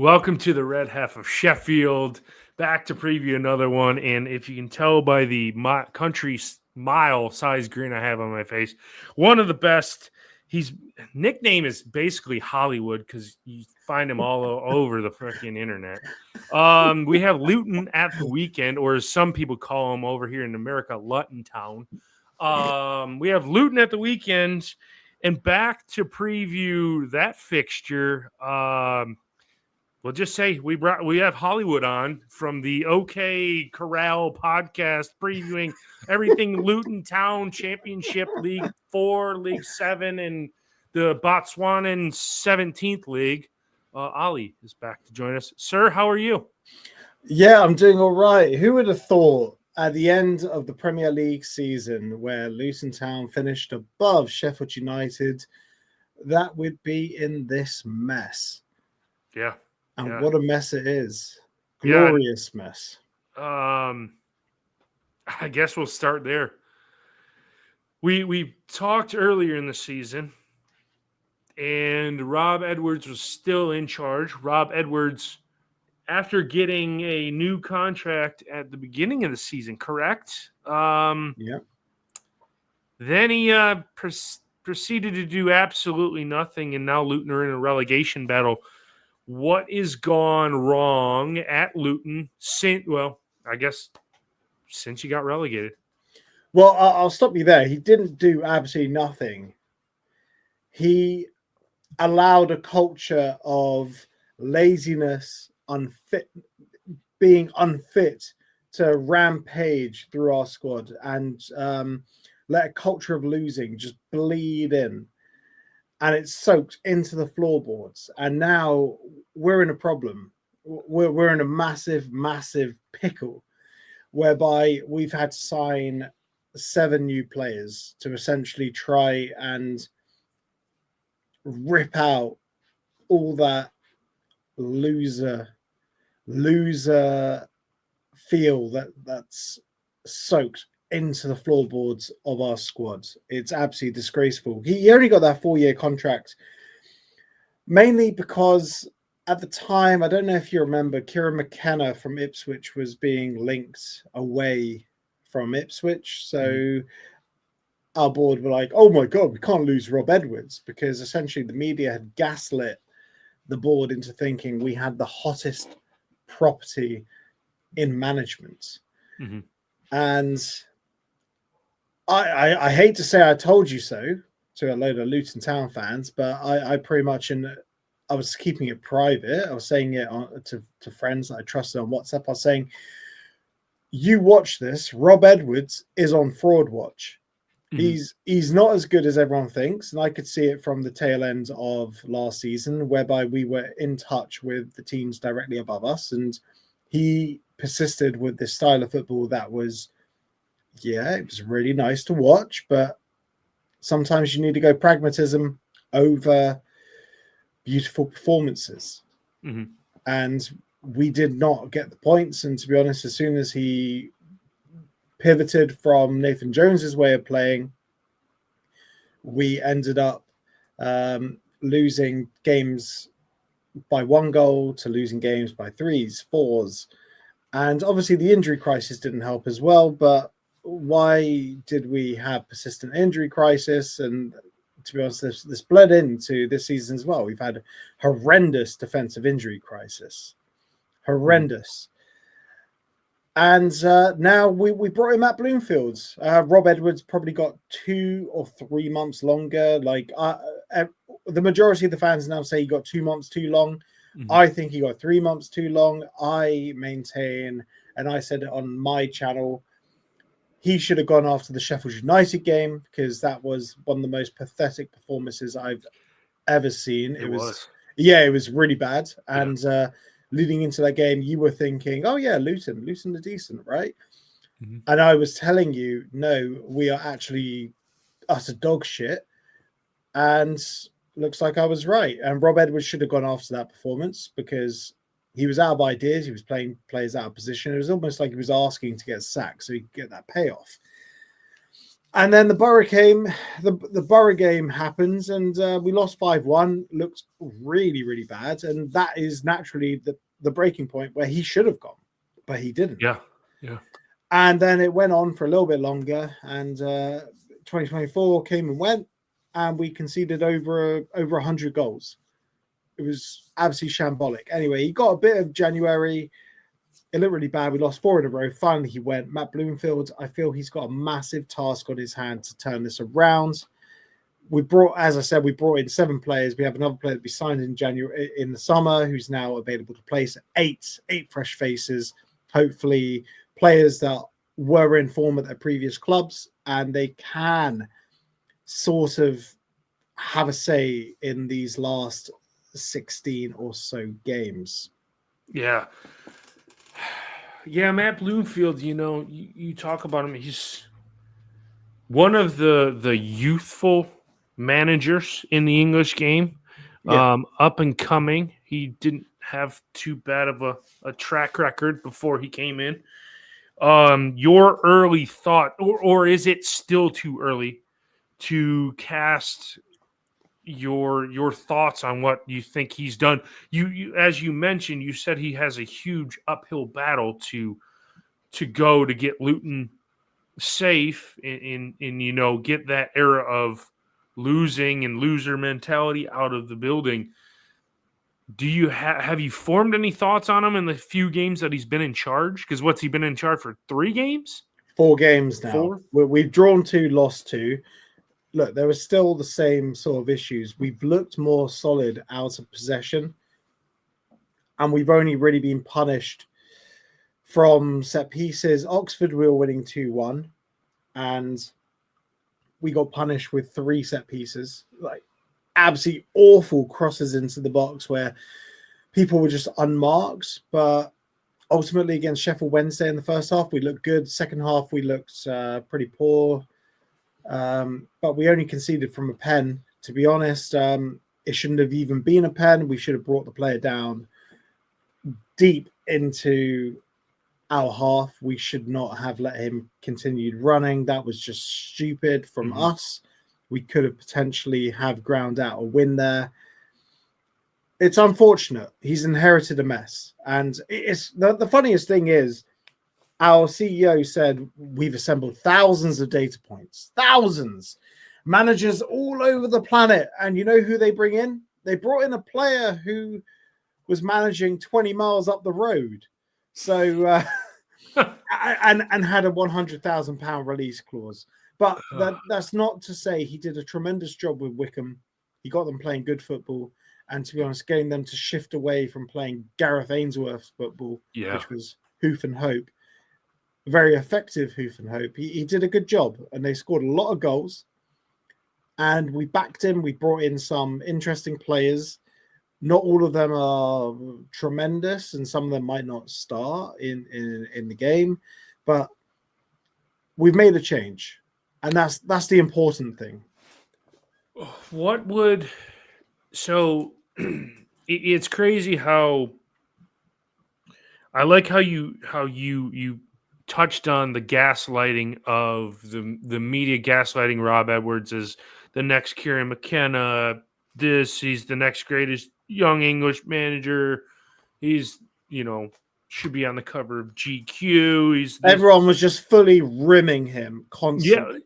Welcome to the Red Half of Sheffield. Back to preview another one. And if you can tell by the country mile size grin I have on my face, one of the best. His nickname is basically Hollywood because you find him all over the freaking internet. We have Luton at the weekend, or as some people call him over here in America, Luton Town. We have Luton at the weekend, and back to preview that fixture. We'll just say we have Hollywood on from the OK Corral podcast previewing everything Luton Town Championship League 4, League 7, and the Botswanan 17th League. Ollie is back to join us. Sir, how are you? Yeah, I'm doing all right. Who would have thought at the end of the Premier League season where Luton Town finished above Sheffield United, that would be in this mess? Yeah. And what a mess it is. Yeah. Glorious mess. I guess we'll start there. We talked earlier in the season, and Rob Edwards was still in charge. Rob Edwards, after getting a new contract at the beginning of the season, correct? Yeah. Then he proceeded to do absolutely nothing, and now Luton are in a relegation battle. What is gone wrong at Luton since, I guess, since you got relegated? Well, I'll stop you there. He didn't do absolutely nothing. He allowed a culture of laziness, being unfit to rampage through our squad and let a culture of losing just bleed in. And it's soaked into the floorboards. And now we're in a problem. We're in a massive, massive pickle whereby we've had to sign 7 new players to essentially try and rip out all that loser feel that's soaked into the floorboards of our squad. It's absolutely disgraceful. He only got that 4-year contract mainly because at the time, I don't know if you remember, Kieran McKenna from Ipswich was being linked away from Ipswich. So our board were like, oh my God, we can't lose Rob Edwards, because essentially the media had gaslit the board into thinking we had the hottest property in management. Mm-hmm. And I hate to say I told you so to a load of Luton Town fans, but I pretty much, I was keeping it private. I was saying it to friends that I trusted on WhatsApp. I was saying, you watch this, Rob Edwards is on fraud watch. Mm-hmm. He's not as good as everyone thinks. And I could see it from the tail end of last season, whereby we were in touch with the teams directly above us. And he persisted with this style of football that was, it was really nice to watch, but sometimes you need to go pragmatism over beautiful performances. Mm-hmm. And we did not get the points. And to be honest, as soon as he pivoted from Nathan Jones's way of playing, we ended up losing games by 1 goal to losing games by 3s, 4s. And obviously the injury crisis didn't help as well. But why did we have persistent injury crisis? And to be honest, this bled into this season as well. We've had horrendous defensive injury crisis. Horrendous. And now we brought him at Bloomfield. Rob Edwards probably got 2 or 3 months longer. Like the majority of the fans now say he got 2 months too long. Mm-hmm. I think he got 3 months too long. I maintain, and I said it on my channel, he should have gone after the Sheffield United game, because that was one of the most pathetic performances I've ever seen. It was really bad. And leading into that game, you were thinking, oh yeah, Luton are decent, right? Mm-hmm. And I was telling you, no, we are actually utter dog shit. And looks like I was right. And Rob Edwards should have gone after that performance, because he was out of ideas. He was playing players out of position. It was almost like he was asking to get sacked so he could get that payoff. And then the Borough came, the Borough game happens, and we lost 5-1. Looked really, really bad. And that is naturally the breaking point where he should have gone, but he didn't. Yeah. Yeah. And then it went on for a little bit longer, and 2024 came and went, and we conceded over 100 goals. It was absolutely shambolic. Anyway, he got a bit of January. It looked really bad. We lost 4 in a row. Finally, he went. Matt Bloomfield, I feel he's got a massive task on his hand to turn this around. As I said, we brought in 7 players. We have another player that we signed in January, in the summer, who's now available to play. So 8 fresh faces. Hopefully, players that were in form at their previous clubs, and they can sort of have a say in these last 16 or so games. Yeah. Yeah, Matt Bloomfield, you talk about him. He's one of the youthful managers in the English game. Yeah. Up and coming. He didn't have too bad of a track record before he came in. Your early thought, or is it still too early to cast your thoughts on what you think he's done? You as you mentioned, you said he has a huge uphill battle to go to get Luton safe and get that era of losing and loser mentality out of the building. Do you have you formed any thoughts on him in the few games that he's been in charge? Because what's he been in charge for? 3 games? 4 games now. 4? We've drawn 2, lost 2. Look, there are still the same sort of issues. We've looked more solid out of possession, and we've only really been punished from set pieces. Oxford, we were winning 2-1, and we got punished with 3 set pieces. Like, absolutely awful crosses into the box where people were just unmarked. But ultimately, against Sheffield Wednesday in the first half, we looked good. Second half, we looked pretty poor. But we only conceded from a pen. To be honest, it shouldn't have even been a pen. We should have brought the player down deep into our half. We should not have let him continue running. That was just stupid from us. We could have potentially have ground out a win there. It's unfortunate. He's inherited a mess. And it's the funniest thing is, our CEO said we've assembled thousands of data points, thousands, managers all over the planet. And you know who they bring in? They brought in a player who was managing 20 miles up the road. So, and had a £100,000 release clause. But that's not to say he did a tremendous job with Wickham. He got them playing good football. And to be honest, getting them to shift away from playing Gareth Ainsworth's football, which was hoof and hope. Very effective hoof and hope. He did a good job, and they scored a lot of goals. And we backed him. We brought in some interesting players. Not all of them are tremendous, and some of them might not start in the game. But we've made a change, and that's the important thing. It's crazy how I like how you touched on the gaslighting of the media gaslighting Rob Edwards as the next Kieran McKenna. He's the next greatest young English manager. He's, should be on the cover of GQ. Everyone was just fully rimming him constantly.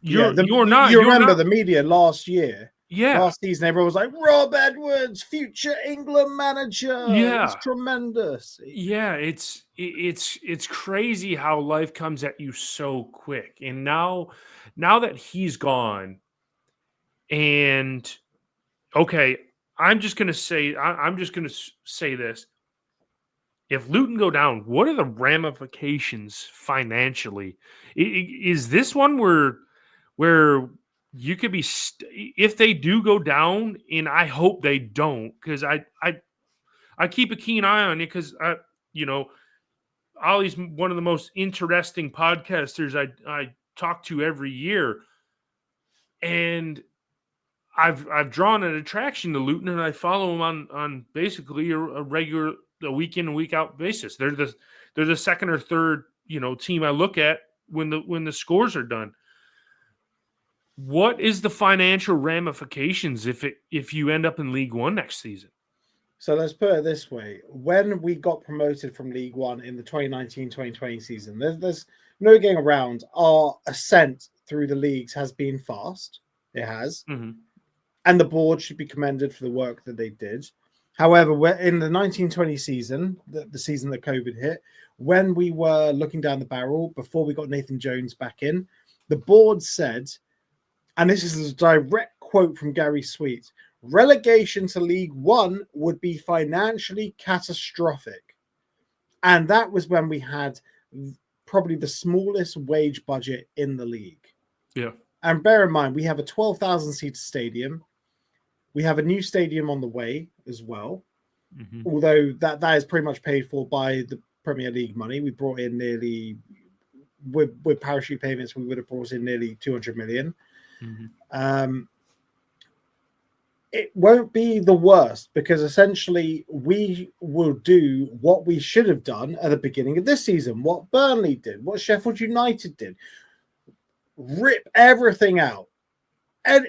You're not. You remember the media last year? Yeah. Last season, everyone was like, Rob Edwards, future England manager. Yeah. He's tremendous. Yeah, it's crazy how life comes at you so quick. And now that he's gone, and okay, I'm just gonna say this. If Luton go down, what are the ramifications financially? Is this one where you could be if they do go down, and I hope they don't, because I keep a keen eye on it, because Ollie's one of the most interesting podcasters I talk to every year, and I've drawn an attraction to Luton, and I follow him on basically a regular week in and week out basis. They're the second or third team I look at when the scores are done. What is the financial ramifications if you end up in League One next season? So let's put it this way. When we got promoted from League One in the 2019-2020 season, there's no getting around. Our ascent through the leagues has been fast. It has. Mm-hmm. And the board should be commended for the work that they did. However, in the 1920 season, the season that COVID hit, when we were looking down the barrel, before we got Nathan Jones back in, the board said, and this is a direct quote from Gary Sweet, relegation to League One would be financially catastrophic. And that was when we had probably the smallest wage budget in the league. Yeah. And bear in mind, we have a 12,000 seat stadium. We have a new stadium on the way as well. Mm-hmm. Although that is pretty much paid for by the Premier League money. We brought in nearly, with parachute payments, we would have brought in nearly 200 million. Mm-hmm. It won't be the worst because essentially we will do what we should have done at the beginning of this season, what Burnley did, what Sheffield United did. Rip everything out.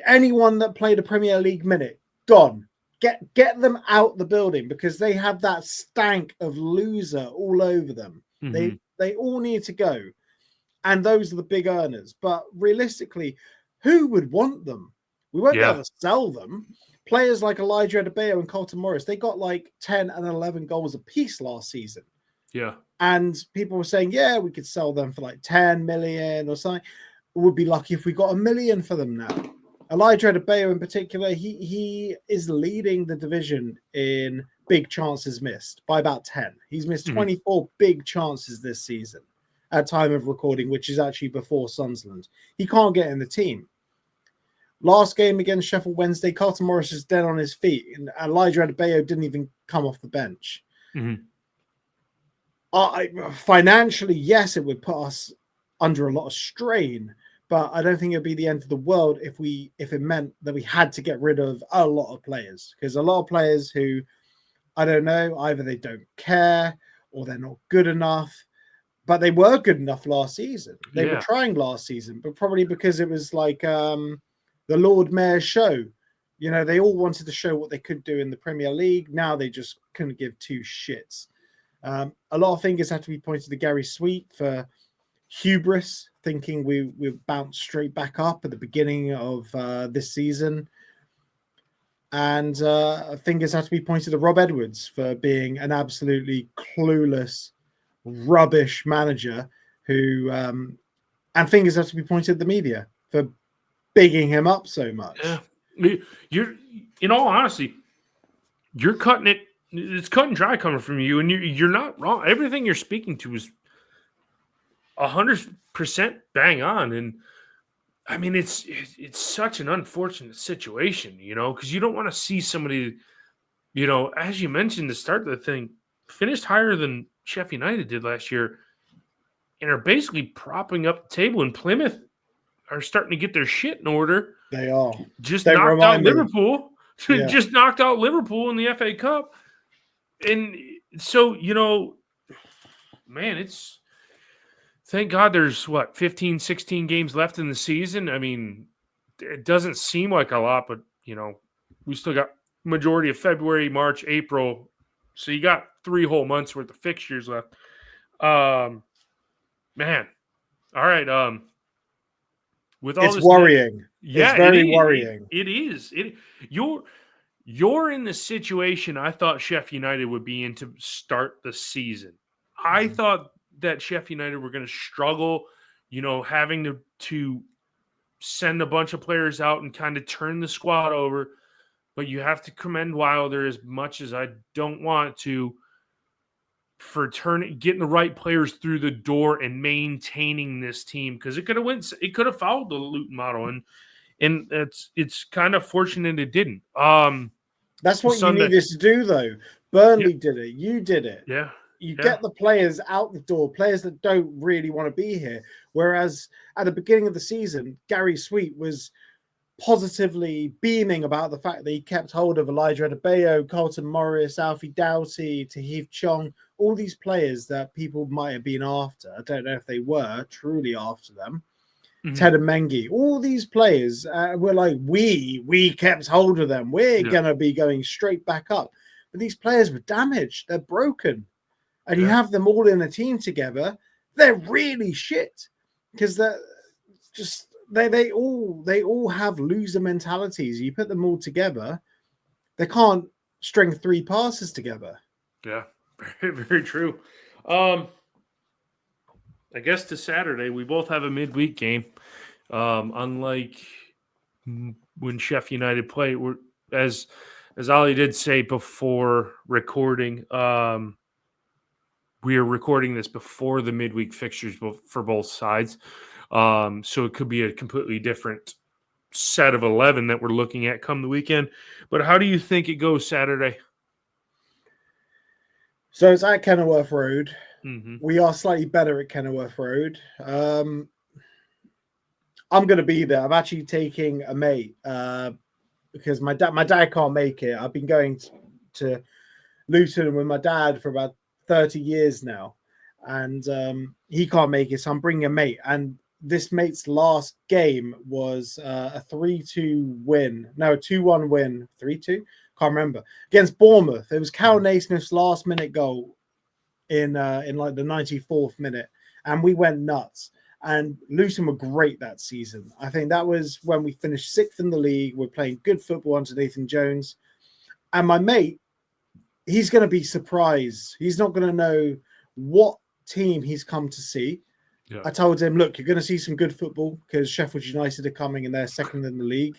Anyone that played a Premier League minute, gone. Get them out the building because they have that stank of loser all over them. Mm-hmm. They all need to go. And those are the big earners. But realistically, who would want them? We won't be able to sell them. Players like Elijah Adebayo and Colton Morris, they got like 10 and 11 goals apiece last season. Yeah. And people were saying, yeah, we could sell them for like 10 million or something. We'd be lucky if we got $1 million for them now. Elijah Adebayo in particular, he is leading the division in big chances missed by about 10. He's missed 24 big chances this season at time of recording, which is actually before Sunderland. He can't get in the team. Last game against Sheffield Wednesday, Carlton Morris is dead on his feet, and Elijah Adebayo didn't even come off the bench. Mm-hmm. Financially, yes, it would put us under a lot of strain, but I don't think it'd be the end of the world if it meant that we had to get rid of a lot of players, because a lot of players who, I don't know, either they don't care or they're not good enough, but they were good enough last season. They were trying last season, but probably because it was like the Lord Mayor's show. You know, they all wanted to show what they could do in the Premier League. Now they just couldn't give two shits. A lot of fingers have to be pointed to Gary Sweet for hubris, thinking we bounced straight back up at the beginning of this season. And fingers have to be pointed to Rob Edwards for being an absolutely clueless, rubbish manager who, and fingers have to be pointed at the media for bigging him up so much. Yeah. You're, in all honesty, you're cutting it. It's cut and dry coming from you, and you're not wrong. Everything you're speaking to is 100% bang on. And I mean, it's such an unfortunate situation, you know, because you don't want to see somebody, you know, as you mentioned to start the thing, finished higher than Sheffield United did last year and are basically propping up the table. And Plymouth are starting to get their shit in order. They are. Just knocked out Liverpool. Yeah. Just knocked out Liverpool in the FA Cup. And so, you know, man, it's thank God there's 15, 16 games left in the season. I mean, it doesn't seem like a lot, but you know, we still got majority of February, March, April. So you got 3 whole months worth of fixtures left. Man. All right. With all it's this worrying. It's very worrying. It is. You're in the situation I thought Sheffield United would be in to start the season. I thought that Sheffield United were going to struggle, you know, having to send a bunch of players out and kind of turn the squad over. But you have to commend Wilder, as much as I don't want to, for getting the right players through the door and maintaining this team, because it could have followed the Luton model, and it's kind of fortunate it didn't. That's what you needed to do, though. Burnley did it. You did it. Yeah. You get the players out the door, players that don't really want to be here. Whereas at the beginning of the season, Gary Sweet was positively beaming about the fact that he kept hold of Elijah Adebayo, Carlton Morris, Alfie Doughty, Tahith Chong, all these players that people might have been after. I don't know if they were truly after them. Ted and Mengi, all these players were like, we kept hold of them. We're going to be going straight back up. But these players were damaged. They're broken. And you have them all in a team together. They're really shit because they're just they all have loser mentalities. You put them all together, they can't string 3 passes together. Yeah, very, very true. I guess to Saturday, we both have a midweek game. Unlike when Sheffield United play, as Ollie did say before recording, we are recording this before the midweek fixtures for both sides. So it could be a completely different set of 11 that we're looking at come the weekend. But how do you think it goes Saturday? So it's at Kenilworth Road. Mm-hmm. We are slightly better at Kenilworth Road. I'm going to be there. I'm actually taking a mate because my dad can't make it. I've been going to Luton with my dad for about 30 years now, and he can't make it, so I'm bringing a mate. And this mate's last game was a 3-2 win. No, a 2-1 win. 3-2? Can't remember. Against Bournemouth. It was Cal Naismith's last minute goal in like the 94th minute. And we went nuts. And Luton were great that season. I think that was when we finished 6th in the league. We're playing good football under Nathan Jones. And my mate, he's going to be surprised. He's not going to know what team he's come to see. Yeah. I told him, look, you're going to see some good football because Sheffield United are coming and they're 2nd in the league.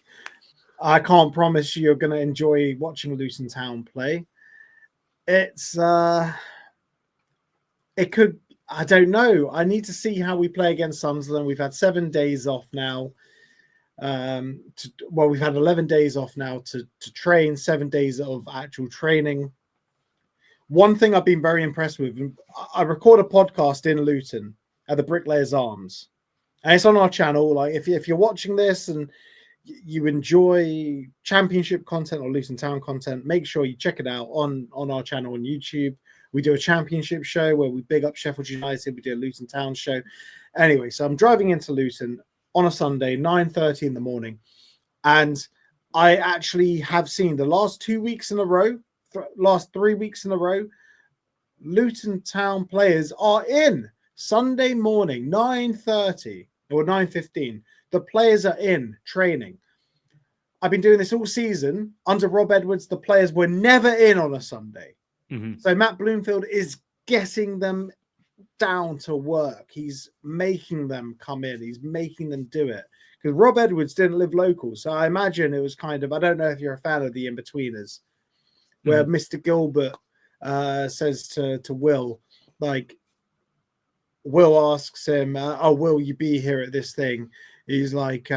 I can't promise you're going to enjoy watching Luton Town play. It's, it could, I don't know. I need to see how we play against Sunderland. We've had 7 days off now. We've had 11 days off now to train, 7 days of actual training. One thing I've been very impressed with, I record a podcast in Luton at the Bricklayers Arms, and it's on our channel. Like if you're watching this and you enjoy championship content or Luton Town content, make sure you check it out on our channel on YouTube. We do a championship show where we big up Sheffield United. We do a Luton Town show. Anyway, so I'm driving into Luton on a Sunday, 9:30 in the morning, and I actually have seen the last 2 weeks in a row, last 3 weeks in a row, Luton Town players are in Sunday morning, 9:30 or 9:15. The players are in training. I've been doing this all season. Under Rob Edwards, the players were never in on a Sunday. Mm-hmm. So Matt Bloomfield is getting them down to work. He's making them come in. He's making them do it. Because Rob Edwards didn't live local. So I imagine it was kind of, I don't know if you're a fan of the In-Betweeners, where Mr. Gilbert says to Will, like, Will asks him, will you be here at this thing? He's like,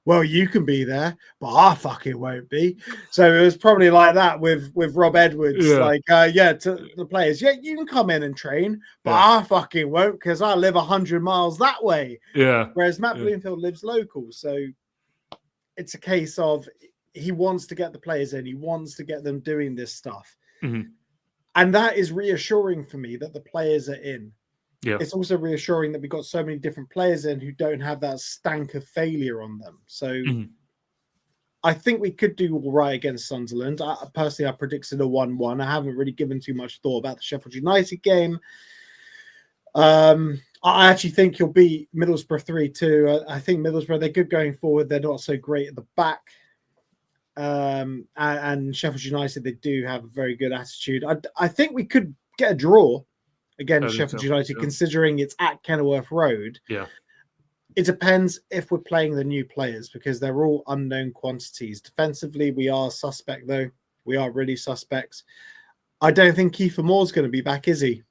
well, you can be there, but I fucking won't be. So it was probably like that with Rob Edwards. Yeah. Like, to the players, yeah, you can come in and train, but I fucking won't because I live 100 miles that way. Yeah. Whereas Matt Bloomfield lives local. So it's a case of he wants to get the players in. He wants to get them doing this stuff. Mm-hmm. And that is reassuring for me that the players are in. Yeah. It's also reassuring that we've got so many different players in who don't have that stank of failure on them. So I think we could do all right against Sunderland. I predicted a 1-1. I haven't really given too much thought about the Sheffield United game. I actually think you'll beat Middlesbrough 3-2. I think Middlesbrough, they're good going forward. They're not so great at the back. And Sheffield United, they do have a very good attitude. I think we could get a draw against Sheffield United, considering it's at Kenilworth Road. Yeah. It depends if we're playing the new players because they're all unknown quantities. Defensively, we are suspect, though. We are really suspects. I don't think Kiefer Moore's going to be back, is he?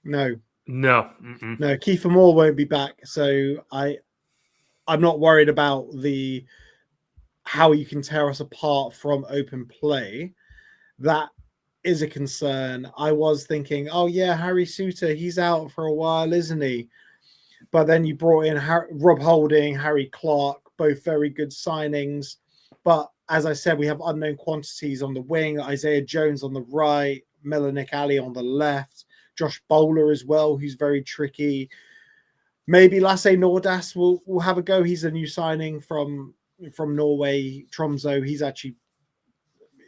No. No. Mm-mm. No, Kiefer Moore won't be back. So I'm not worried about how you can tear us apart from open play. That is a concern. I was thinking, oh yeah, Harry Souttar, he's out for a while, isn't he? But then you brought in Rob Holding, Harry Clark, both very good signings. But as I said, we have unknown quantities on the wing, Isaiah Jones on the right, Nick Ali on the left, Josh Bowler as well, who's very tricky. maybe Lasse Nordas will have a go. He's a new signing from Norway, Tromsø.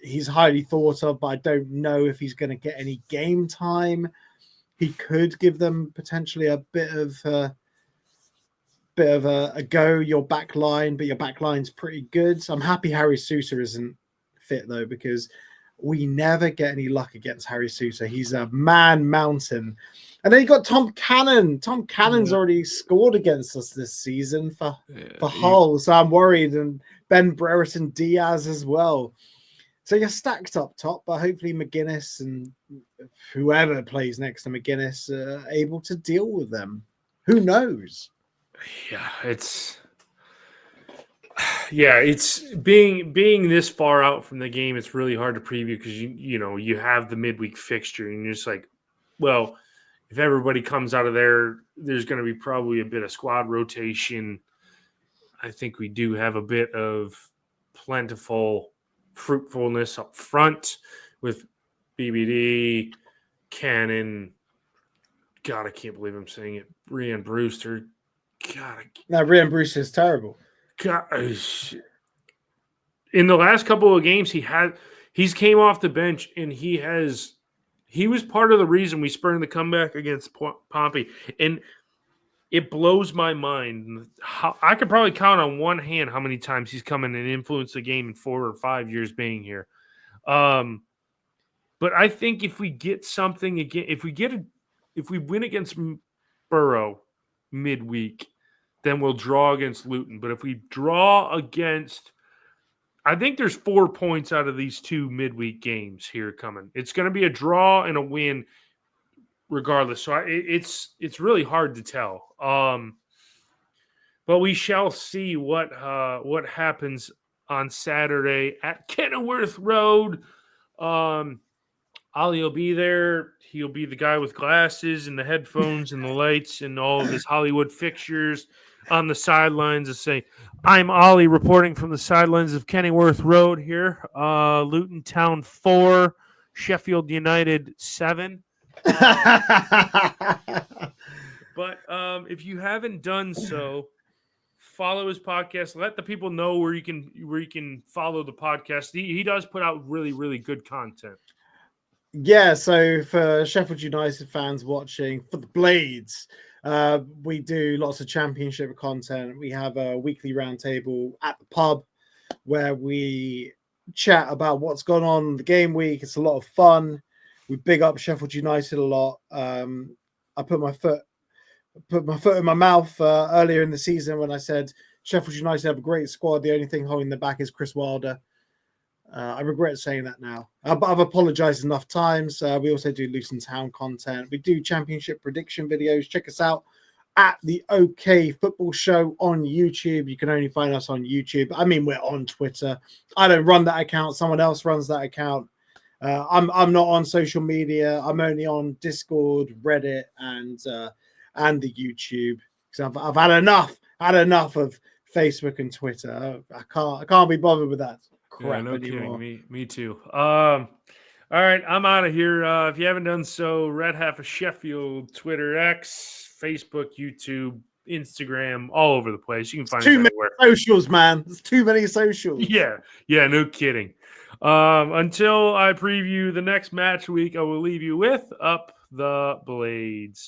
He's highly thought of, but I don't know if he's going to get any game time. He could give them potentially a bit of a go. Your back line, but your back line's pretty good. So I'm happy Harry Sousa isn't fit though, because we never get any luck against Harry Sousa. He's a man mountain. And then you got Tom Cannon. Tom Cannon's already scored against us this season for Hull, so I'm worried. And Ben Brereton Diaz as well. So you're stacked up top, but hopefully McGuinness and whoever plays next to McGuinness are able to deal with them. Who knows? Yeah, it's being this far out from the game. It's really hard to preview because you have the midweek fixture and you're just like, well, if everybody comes out of there, there's going to be probably a bit of squad rotation. I think we do have a bit of plentiful fruitfulness up front with BBD, Cannon. God, I can't believe I'm saying it. Ryan Brewster. God, Ryan Brewster is terrible. God, in the last couple of games, he's came off the bench and he was part of the reason we spurned the comeback against Pompey. And it blows my mind. I could probably count on one hand how many times he's come in and influenced the game in 4 or 5 years being here. But I think if we get something again, if we win against Borough midweek, then we'll draw against Luton. But if we draw against, I think there's 4 points out of these 2 midweek games here coming. It's going to be a draw and a win regardless. So it's really hard to tell. But we shall see what happens on Saturday at Kenilworth Road. Ollie will be there. He'll be the guy with glasses and the headphones and the lights and all of his Hollywood fixtures on the sidelines to say, I'm Ollie reporting from the sidelines of Kenilworth Road here. Luton Town 4, Sheffield United 7. But if you haven't done so, follow his podcast. Let the people know where you can follow the podcast. He does put out really, really good content. Yeah, so for Sheffield United fans watching, for the Blades, we do lots of championship content. We have a weekly roundtable at the pub where we chat about what's gone on the game week. It's a lot of fun. We big up Sheffield United a lot. I put my foot in my mouth earlier in the season when I said Sheffield United have a great squad. The only thing holding them back is Chris Wilder. I regret saying that now. But I've apologized enough times. We also do Luton Town content. We do championship prediction videos. Check us out at the OK Football Show on YouTube. You can only find us on YouTube. I mean, we're on Twitter. I don't run that account. Someone else runs that account. I'm not on social media. I'm only on Discord, Reddit, and the YouTube. Because I've had enough of Facebook and Twitter. I can't be bothered with that crap anymore. Kidding. Me too. All right, I'm out of here. If you haven't done so, Red Half of Sheffield, Twitter, X, Facebook, YouTube, Instagram, all over the place. You can find us everywhere. Socials, man. There's too many socials. Yeah, no kidding. Until I preview the next match week, I will leave you with Up the Blades.